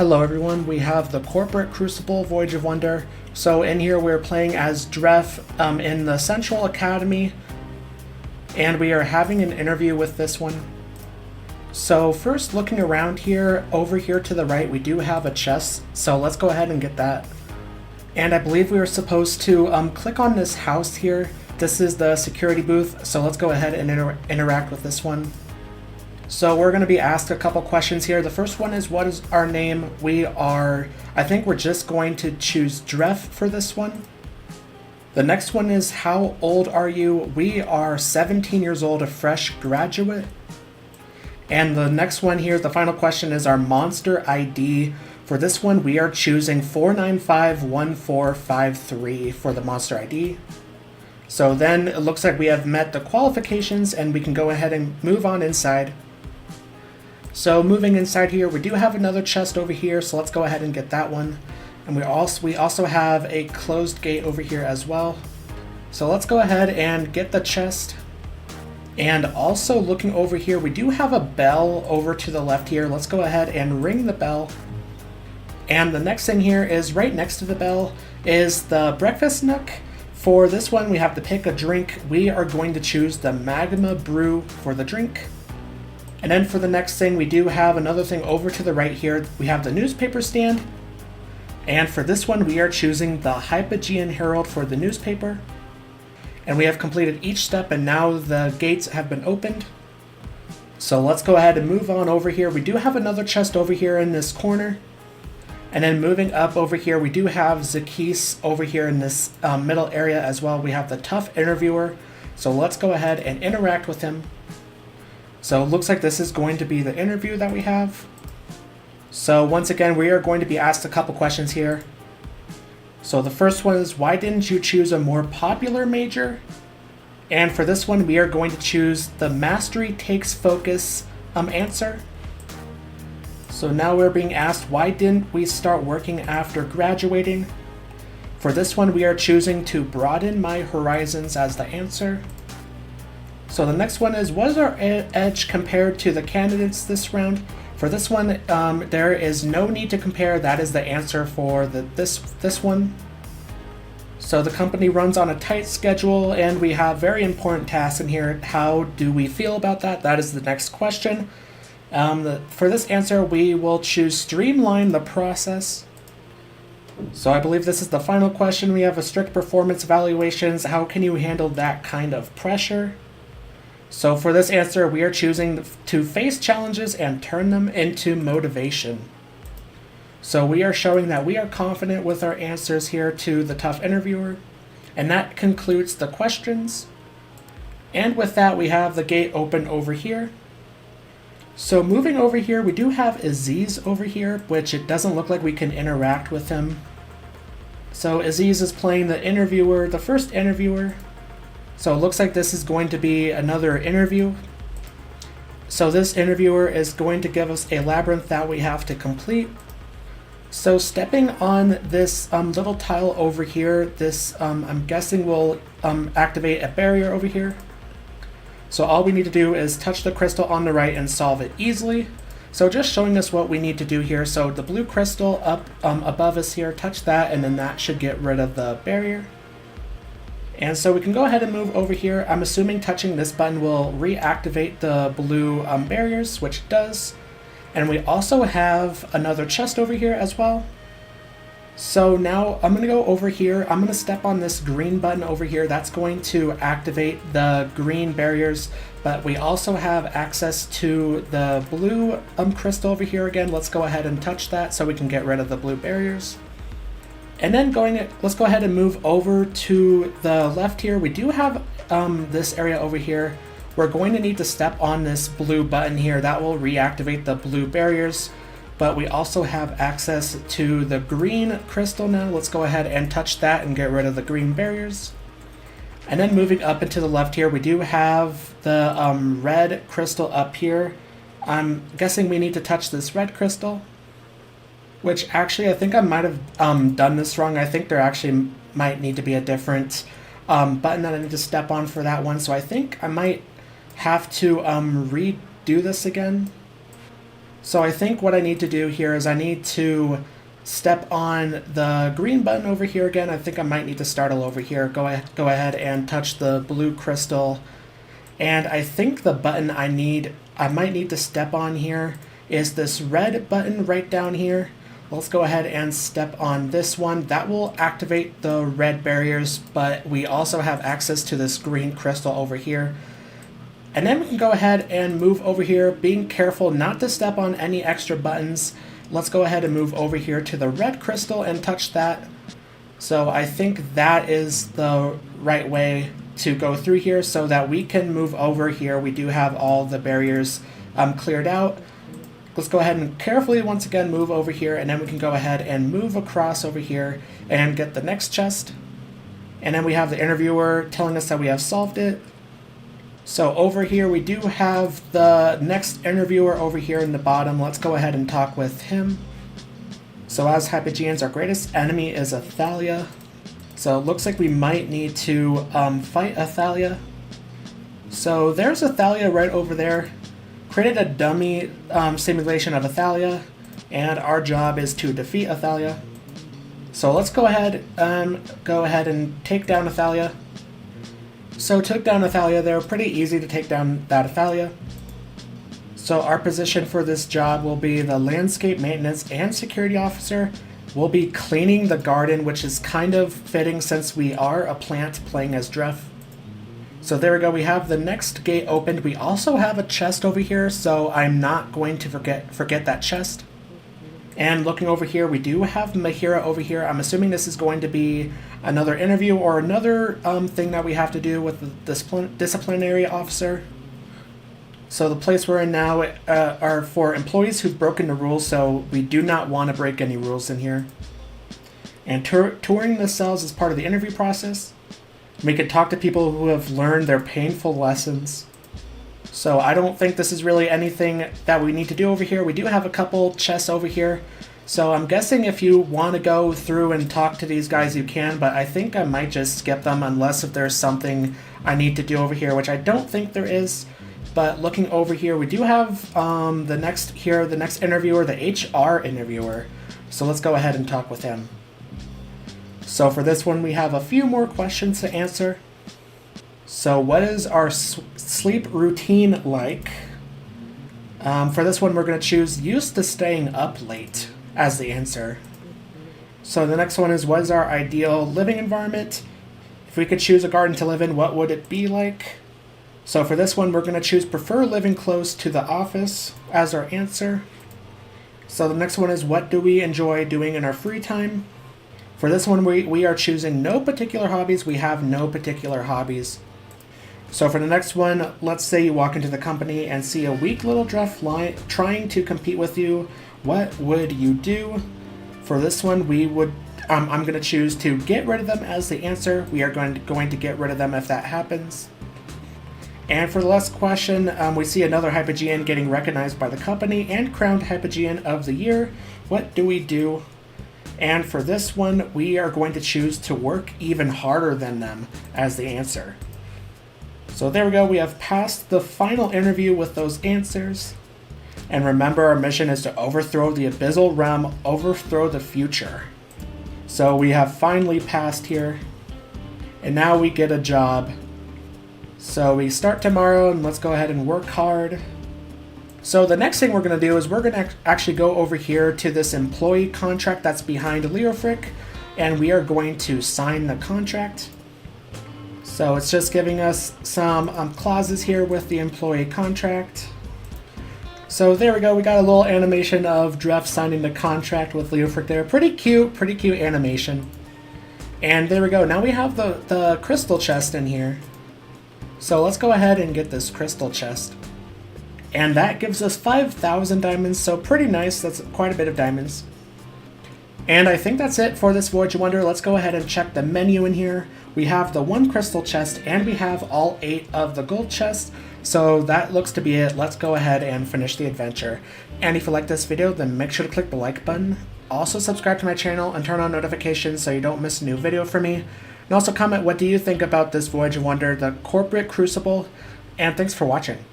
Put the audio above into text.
Hello everyone, we have the corporate Crucible Voyage of Wonder. So in here we're playing as Dref in the Central Academy, and we are having an interview with this one. So first, looking around here, over here to the right we do have a chest, so let's go ahead and get that. And I believe we are supposed to click on this house here. This is the security booth, so let's go ahead and interact with this one. So we're going to be asked a couple questions here. The first one is, what is our name? I think we're just going to choose Dref for this one. The next one is, how old are you? We are 17 years old, a fresh graduate. And the next one here, the final question, is our monster ID. For this one, we are choosing 4951453 for the monster ID. So then it looks like we have met the qualifications and we can go ahead and move on inside. So moving inside here, we do have another chest over here, so let's go ahead and get that one. And we also have a closed gate over here as well. So let's go ahead and get the chest. And also looking over here, we do have a bell over to the left here. Let's go ahead and ring the bell. And the next thing here is, right next to the bell is the breakfast nook. For this one, we have to pick a drink. We are going to choose the Magma Brew for the drink. And then for the next thing, we do have another thing over to the right here. We have the newspaper stand. And for this one, we are choosing the Hypogean Herald for the newspaper. And we have completed each step, and now the gates have been opened. So let's go ahead and move on over here. We do have another chest over here in this corner. And then moving up over here, we do have Zakis over here in this middle area as well. We have the tough interviewer. So let's go ahead and interact with him. So it looks like this is going to be the interview that we have. So once again, we are going to be asked a couple questions here. So the first one is, why didn't you choose a more popular major? And for this one, we are going to choose the Mastery Takes Focus answer. So now we're being asked, why didn't we start working after graduating? For this one, we are choosing to broaden my horizons as the answer. So the next one is, what is our edge compared to the candidates this round? For this one, there is no need to compare. That is the answer for this one. So the company runs on a tight schedule, and we have very important tasks in here. How do we feel about that? That is the next question. For this answer, we will choose streamline the process. So I believe this is the final question. We have a strict performance evaluations. How can you handle that kind of pressure? So for this answer, we are choosing to face challenges and turn them into motivation. So we are showing that we are confident with our answers here to the tough interviewer. And that concludes the questions. And with that, we have the gate open over here. So moving over here, we do have Aziz over here, which it doesn't look like we can interact with him. So Aziz is playing the interviewer, the first interviewer. So it looks like this is going to be another interview. So this interviewer is going to give us a labyrinth that we have to complete. So stepping on this little tile over here, this I'm guessing will activate a barrier over here. So all we need to do is touch the crystal on the right and solve it easily. So just showing us what we need to do here. So the blue crystal up above us here, touch that, and then that should get rid of the barrier. And so we can go ahead and move over here. I'm assuming touching this button will reactivate the blue barriers, which it does. And we also have another chest over here as well. So now I'm going to go over here. I'm going to step on this green button over here. That's going to activate the green barriers. But we also have access to the blue crystal over here again. Let's go ahead and touch that so we can get rid of the blue barriers. And then let's go ahead and move over to the left here. We do have this area over here. We're going to need to step on this blue button here. That will reactivate the blue barriers. But we also have access to the green crystal now. Let's go ahead and touch that and get rid of the green barriers. And then moving up and to the left here, we do have the red crystal up here. I'm guessing we need to touch this red crystal. Which actually, I think I might have done this wrong. I think there actually might need to be a different button that I need to step on for that one. So I think I might have to redo this again. So I think what I need to do here is I need to step on the green button over here again. I think I might need to start all over here. Go ahead and touch the blue crystal. And I think the button I might need to step on here is this red button right down here. Let's go ahead and step on this one. That will activate the red barriers, but we also have access to this green crystal over here. And then we can go ahead and move over here, being careful not to step on any extra buttons. Let's go ahead and move over here to the red crystal and touch that. So I think that is the right way to go through here so that we can move over here. We do have all the barriers cleared out. Let's go ahead and carefully once again move over here, and then we can go ahead and move across over here and get the next chest. And then we have the interviewer telling us that we have solved it. So over here we do have the next interviewer over here in the bottom. Let's go ahead and talk with him. So as Hypogeans, our greatest enemy is Athalia. So it looks like we might need to fight Athalia. So there's Athalia right over there. Created a dummy simulation of Athalia, and our job is to defeat Athalia. So let's go ahead and take down Athalia. So took down Athalia there, pretty easy to take down that Athalia. So our position for this job will be the landscape maintenance and security officer. We'll be cleaning the garden, which is kind of fitting since we are a plant playing as Dref. So there we go, we have the next gate opened. We also have a chest over here, so I'm not going to forget that chest. And looking over here, we do have Mahira over here. I'm assuming this is going to be another interview or another thing that we have to do with the disciplinary officer. So the place we're in now are for employees who've broken the rules, so we do not want to break any rules in here. And touring the cells is part of the interview process. We can talk to people who have learned their painful lessons. So I don't think this is really anything that we need to do over here. We do have a couple chests over here. So I'm guessing if you want to go through and talk to these guys, you can, but I think I might just skip them unless if there's something I need to do over here, which I don't think there is. But looking over here, we do have the next interviewer, the HR interviewer. So let's go ahead and talk with him. So for this one, we have a few more questions to answer. So what is our sleep routine like? For this one, we're going to choose used to staying up late as the answer. So the next one is, what is our ideal living environment? If we could choose a garden to live in, what would it be like? So for this one, we're going to choose prefer living close to the office as our answer. So the next one is, what do we enjoy doing in our free time? For this one, we are choosing no particular hobbies. We have no particular hobbies. So for the next one, let's say you walk into the company and see a weak little Dref trying to compete with you. What would you do? For this one, I'm going to choose to get rid of them as the answer. We are going to get rid of them if that happens. And for the last question, we see another Hypogean getting recognized by the company and crowned Hypogean of the Year. What do we do? And for this one, we are going to choose to work even harder than them as the answer. So there we go, we have passed the final interview with those answers. And remember, our mission is to overthrow the Abyssal Realm, overthrow the future. So we have finally passed here. And now we get a job. So we start tomorrow, and let's go ahead and work hard. So the next thing we're going to do is we're going to actually go over here to this employee contract that's behind Leofric, and we are going to sign the contract. So it's just giving us some clauses here with the employee contract. So there we go, we got a little animation of Dref signing the contract with Leofric there. Pretty cute animation. And there we go, now we have the crystal chest in here. So let's go ahead and get this crystal chest. And that gives us 5,000 diamonds, so pretty nice, that's quite a bit of diamonds. And I think that's it for this Voyage of Wonder. Let's go ahead and check the menu in here. We have the 1 crystal chest, and we have all 8 of the gold chests. So that looks to be it. Let's go ahead and finish the adventure. And if you like this video, then make sure to click the like button. Also subscribe to my channel and turn on notifications so you don't miss a new video from me. And also comment, what do you think about this Voyage of Wonder, the corporate Crucible? And thanks for watching.